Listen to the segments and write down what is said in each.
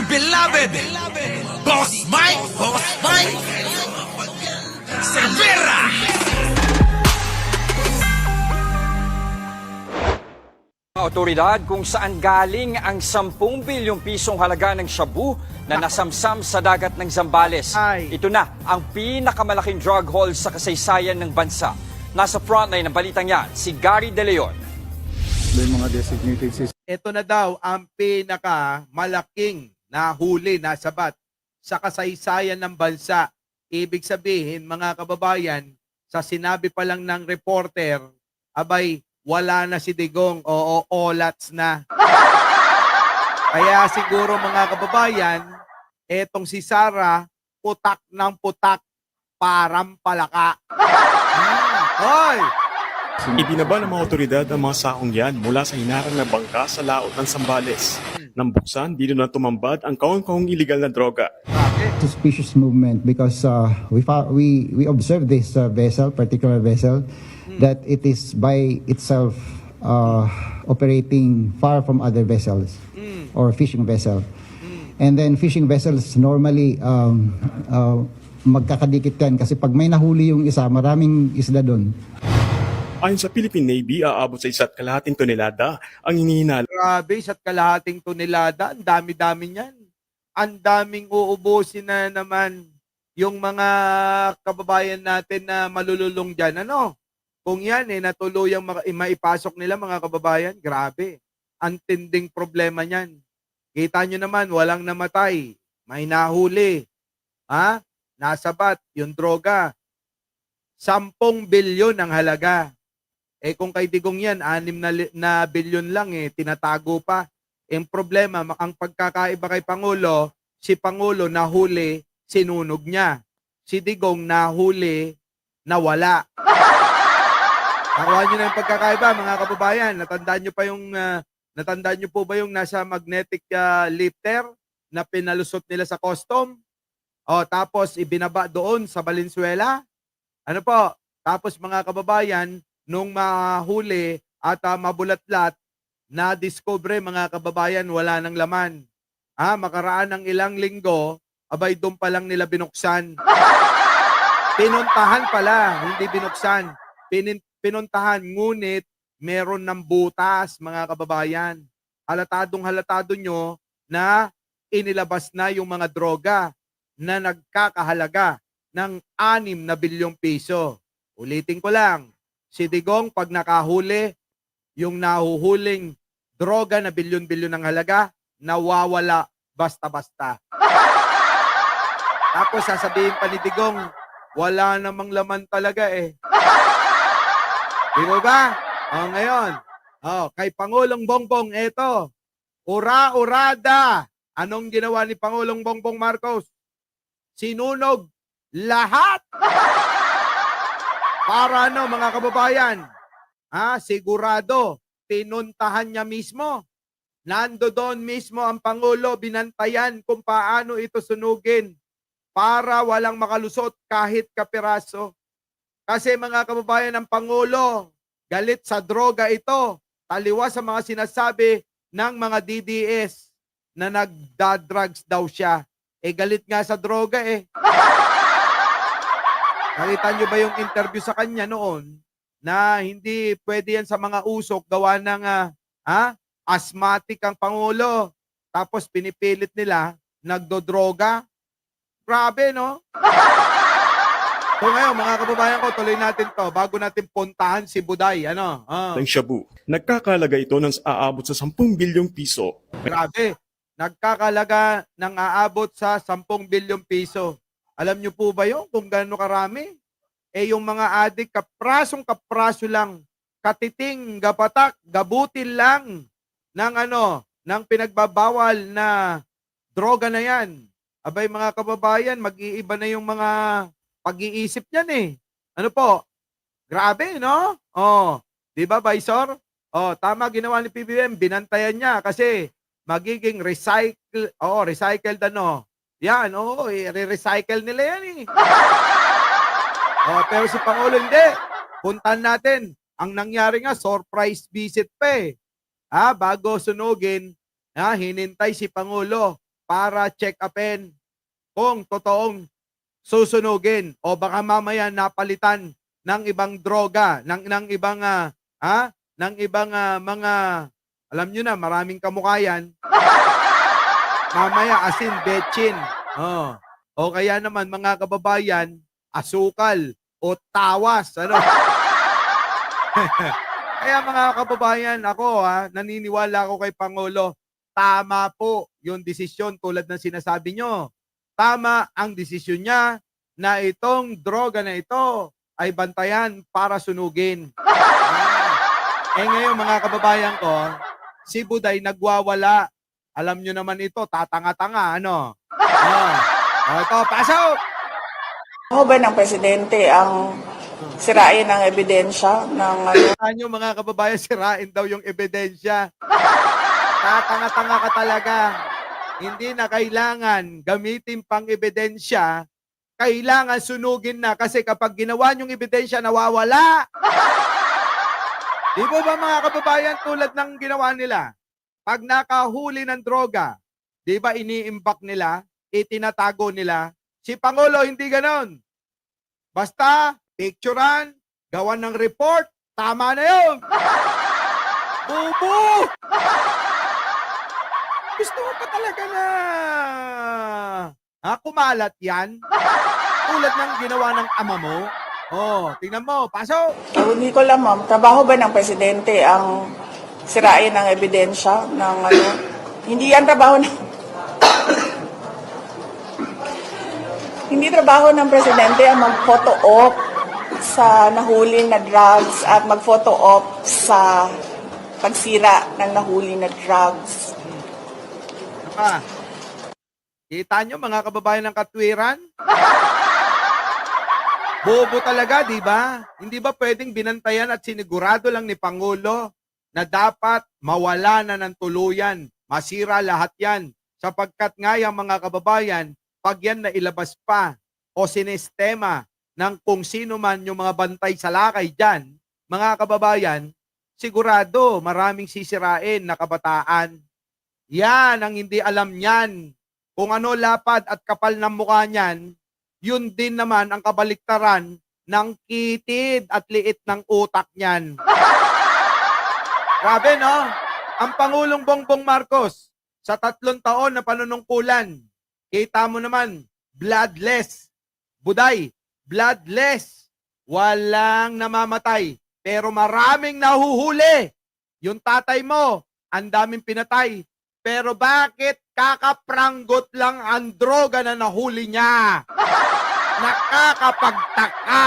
beloved Boss Mike Cervera. Mga otoridad kung saan galing ang 10 bilyong pisong halaga ng shabu na nasamsam sa dagat ng Zambales. Ito na ang pinakamalaking drug haul sa kasaysayan ng bansa. Nasa frontline ng balitang yan, si Gary De Leon. May mga designated system. Ito na daw ang pinakamalaking nahuli, nasabat sa kasaysayan ng bansa. Ibig sabihin, mga kababayan, sa sinabi pa lang ng reporter, abay, wala na si Digong, oo, olats na. Kaya siguro mga kababayan, etong si Sara, putak ng putak, parang palaka. Hoy! Ibinaba ng mga otoridad ang mga sakong yan mula sa hinarang na bangka sa laot ng Sambales. Nang buksan, dito na tumambad ang kaong-kaong iligal na droga. Suspicious movement because we observed this particular vessel, that it is by itself operating far from other vessels or fishing vessel. And then fishing vessels normally magkakadikit yan kasi pag may nahuli yung isa, maraming isda doon. Ayon sa Philippine Navy, aabot sa 1.5 tonelada ang hinihinala. Grabe, isa't kalahating tonelada. Ang dami-dami niyan. Ang daming uubusin na naman yung mga kababayan natin na malululong dyan. Ano? Kung yan natuluyang maipasok nila mga kababayan, grabe. Ang tinding problema niyan. Kita nyo naman, walang namatay. May nahuli. Ha? Nasabat yung droga. 10 bilyon ang halaga. Kung kay Digong yan, 6 na bilyon lang tinatago pa. Ang problema, ang pagkakaiba kay Pangulo, si Pangulo nahuli, sinunog niya. Si Digong nahuli, nawala. Nakuha nyo na yung pagkakaiba, mga kababayan. Natandaan nyo po ba yung nasa magnetic lifter na pinalusot nila sa custom? Tapos ibinaba doon sa Valenzuela? Ano po? Tapos mga kababayan, nung mahuli at mabulatlat, na-discover mga kababayan wala ng laman. Makaraan ng ilang linggo, abay doon pa lang nila binuksan. Pinuntahan pala, hindi binuksan. Pinuntahan, ngunit meron ng butas mga kababayan. Halatado nyo na inilabas na yung mga droga na nagkakahalaga ng 6 na bilyong piso. Ulitin ko lang. Si Digong, pag nakahuli, yung nahuhuling droga na bilyon-bilyon ng halaga, nawawala basta-basta. Tapos sasabihin pa ni Digong, wala namang laman talaga Di ba? Ngayon, kay Pangulong Bongbong, eto, ura-urada. Anong ginawa ni Pangulong Bongbong Marcos? Sinunog lahat. Para mga kababayan, sigurado, pinuntahan niya mismo. Nando doon mismo ang Pangulo, binantayan kung paano ito sunugin para walang makalusot kahit kapiraso. Kasi mga kababayan, ang Pangulo, galit sa droga ito, taliwas sa mga sinasabi ng mga DDS na nagda-drugs daw siya. Galit nga sa droga Nakita nyo ba yung interview sa kanya noon na hindi pwede yan sa mga usok gawa ng asthmatic ang Pangulo. Tapos pinipilit nila, nagdodroga. Grabe, no? So ngayon, mga kababayan ko, tuloy natin to bago natin puntahan si Buday. Ng shabu. Nagkakalaga ito ng aabot sa 10 bilyong piso. Grabe. Nagkakalaga ng aabot sa 10 bilyong piso. Alam nyo po ba yun kung gaano karami? Yung mga adik, kapraso lang, katiting, gapatak, gabutin lang ng pinagbabawal na droga na yan. Abay mga kababayan, mag-iiba na yung mga pag-iisip niyan Ano po? Grabe, no? Di ba, Baisor? Tama ginawa ni PBBM, binantayan niya kasi magiging recycled Yan, i-recycle nila yan pero si Pangulo hindi. Puntahan natin. Ang nangyari nga, surprise visit pa Bago sunugin, hinintay si Pangulo para check upin kung totoong susunugin o baka mamaya napalitan ng ibang droga, ng ibang mga, alam nyo na, maraming kamukha yan. Mamaya asin, betchin. Oh. O kaya naman mga kababayan, asukal o tawas. Ano? Kaya mga kababayan, ako naniniwala ako kay Pangulo. Tama po yung desisyon tulad ng sinasabi nyo. Tama ang desisyon niya na itong droga na ito ay bantayan para sunugin. Ngayon mga kababayan ko, si Buday nagwawala. Alam nyo naman ito, tatanga-tanga, ano? Ito, pasok! Ako ba ng presidente ang sirain ang ebidensya ng Ano mga kababayan, sirain daw yung ebidensya. Tatanga-tanga ka talaga. Hindi na kailangan gamitin pang ebidensya. Kailangan sunugin na kasi kapag ginawa yung ebidensya, nawawala. Di ba mga kababayan tulad ng ginawa nila? Pag nakahuli ng droga, di ba ini-imbak nila, itinatago nila? Si Pangulo hindi ganon. Basta, picturean, gawan ng report, tama na yun. Bubu! Gusto mo pa talaga na kumalat yan? Tulad ng ginawa ng ama mo? Tingnan mo, pasok! hindi ko alam, ma'am, trabaho ba ng presidente ang sirain ang ebidensya ng hindi yan trabaho ng hindi trabaho ng presidente ang mag-photo op sa nahuli na drugs at mag-photo op sa pagsira ng nahuli na drugs. Kita nyo mga kababayan ng katwiran? Bobo talaga, di ba? Hindi ba pwedeng binantayan at sinigurado lang ni Pangulo na dapat mawala na ng tuluyan, masira lahat yan. Sapagkat nga yung mga kababayan, pag yan nailabas pa o sinistema ng kung sino man yung mga bantay sa lakay dyan, mga kababayan, sigurado maraming sisirain na kabataan. Yan ang hindi alam niyan. Kung ano lapad at kapal ng mukha niyan, yun din naman ang kabaliktaran ng kitid at liit ng utak niyan. Grabe, no? Ang Pangulong Bongbong Marcos, sa 3 taon na panunungkulan, kita mo naman, bloodless. Buday, bloodless. Walang namamatay. Pero maraming nahuhuli. Yung tatay mo, ang daming pinatay. Pero bakit kakapranggot lang ang droga na nahuli niya? Nakakapagtaka.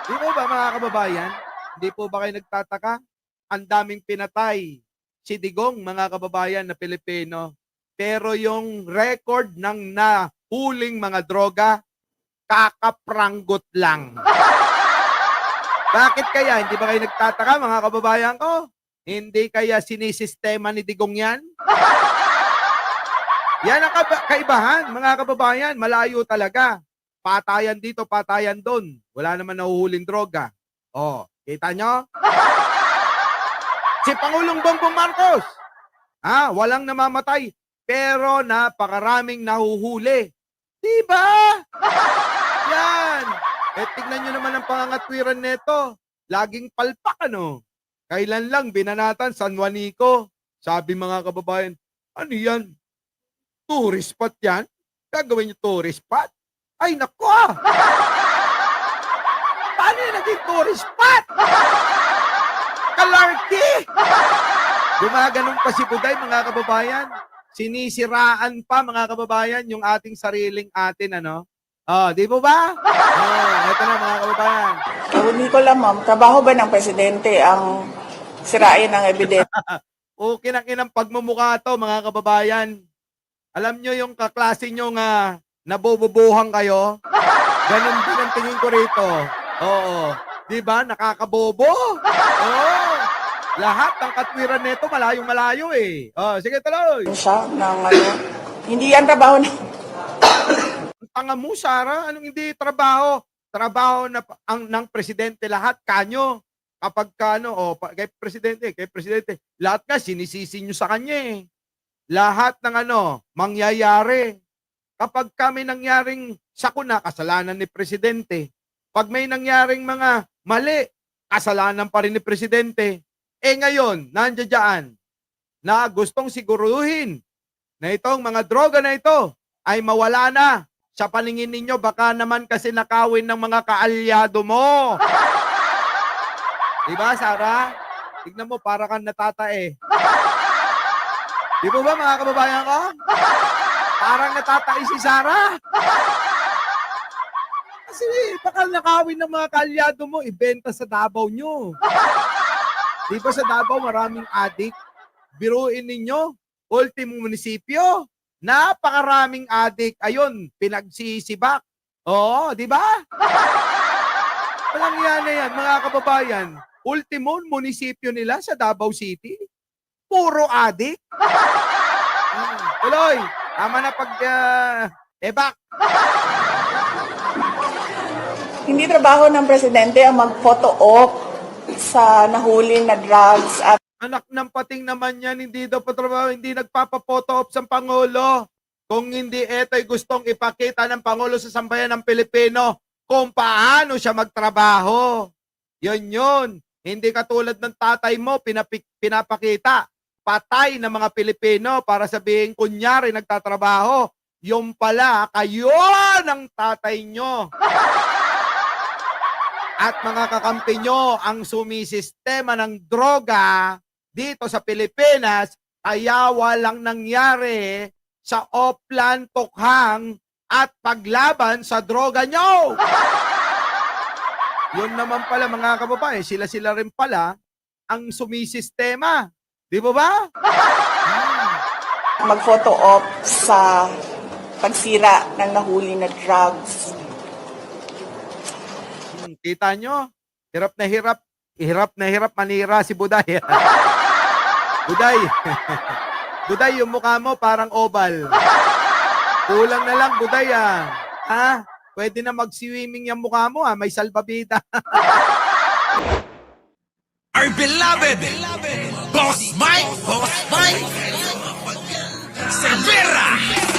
Di po ba mga kababayan? Hindi po ba kayo nagtataka? Ang daming pinatay. Si Digong, mga kababayan na Pilipino. Pero yung record ng nahuling mga droga, kakapranggot lang. Bakit kaya? Hindi ba kayo nagtataka mga kababayan ko? Hindi kaya sinisistema ni Digong yan? Yan ang kaibahan, mga kababayan. Malayo talaga. Patayan dito, patayan doon. Wala naman nahuhuling droga. Kita nyo? Si Pangulong Bongbong Marcos. Walang namamatay. Pero napakaraming nahuhuli. Diba? Yan. Tignan nyo naman ang pangangatwiran nito. Laging palpak, ano? Kailan lang binanatan San Juanico. Sabi mga kababayan, ano yan? Tourist spot yan? Gagawin nyo tourist spot? Ay, naku Paano yung naging tourist spot? Kalarki! Gumaganon pa si Buday, mga kababayan. Sinisiraan pa, mga kababayan, yung ating sariling atin, ano? Di po ba? Ito na, mga kababayan. hindi ko alam, ma'am, trabaho ba ng presidente ang sirain ang ebidensya? Kinang pagmumukha to, mga kababayan. Alam nyo yung kaklase nyo nga nabobobohang kayo? Ganon din ang tingin ko rito. Di ba? Nakakabobo. Lahat ng katwiran nito malayong malayo eh. Sige, tuloy. Siya ng hindi yan trabaho ng Ang tanga mo, Sarah. Anong hindi trabaho? Trabaho na ng presidente lahat, kanyo. Kapag kay presidente, lahat nga sinisisi nyo sa kanya eh. lahat ng mangyayari. Kapag kami nangyaring sakuna, kasalanan ni Presidente. Pag may nangyaring mga mali, kasalanan pa rin ni Presidente. Ngayon, nandiyan dyan, na gustong siguruhin na itong mga droga na ito ay mawala na. Sa paningin ninyo, baka naman kasi nakawin ng mga kaalyado mo. Diba, Sarah? Tignan mo, para kang natatae. Di ba mga kababayan ko? Parang natatae si Sarah. Kasi baka nakawin ng mga kaalyado mo, ibenta sa Davao nyo. Di ba sa Davao maraming adik? Biruin ninyo, ultimong munisipyo, napakaraming adik. Ayun, pinagsisibak. Oo, di ba? Walang yan na yan, mga kababayan. Ultimong munisipyo nila sa Davao City, puro adik. Tuloy, tama na ebak. Hindi trabaho ng presidente ang mag-photo op sa nahuli na drugs at Anak ng pating naman yan, hindi daw patrabaho, hindi nagpapapoto op sa Pangulo. Kung hindi eto'y gustong ipakita ng Pangulo sa sambayan ng Pilipino kung paano siya magtrabaho. Yun. Hindi katulad ng tatay mo, pinapakita. Patay ng mga Pilipino para sabihin kunyari nagtatrabaho. Yung pala, kayo ng tatay nyo. At mga kakampi nyo ang sumisistema ng droga dito sa Pilipinas, kaya walang nangyari sa Oplan, Tukhang at paglaban sa droga nyo. Yun naman pala mga kababayan, sila rin pala ang sumisistema. Di ba ba? mag-photo op sa pagsira ng nahuli na drugs. Kita nyo, hirap na hirap manira si Buday. Buday, yung mukha mo parang oval. Kulang na lang, Buday, ha? Pwede na mag-swimming yung mukha mo, may salbabida. Our beloved Boss Mike Cervera.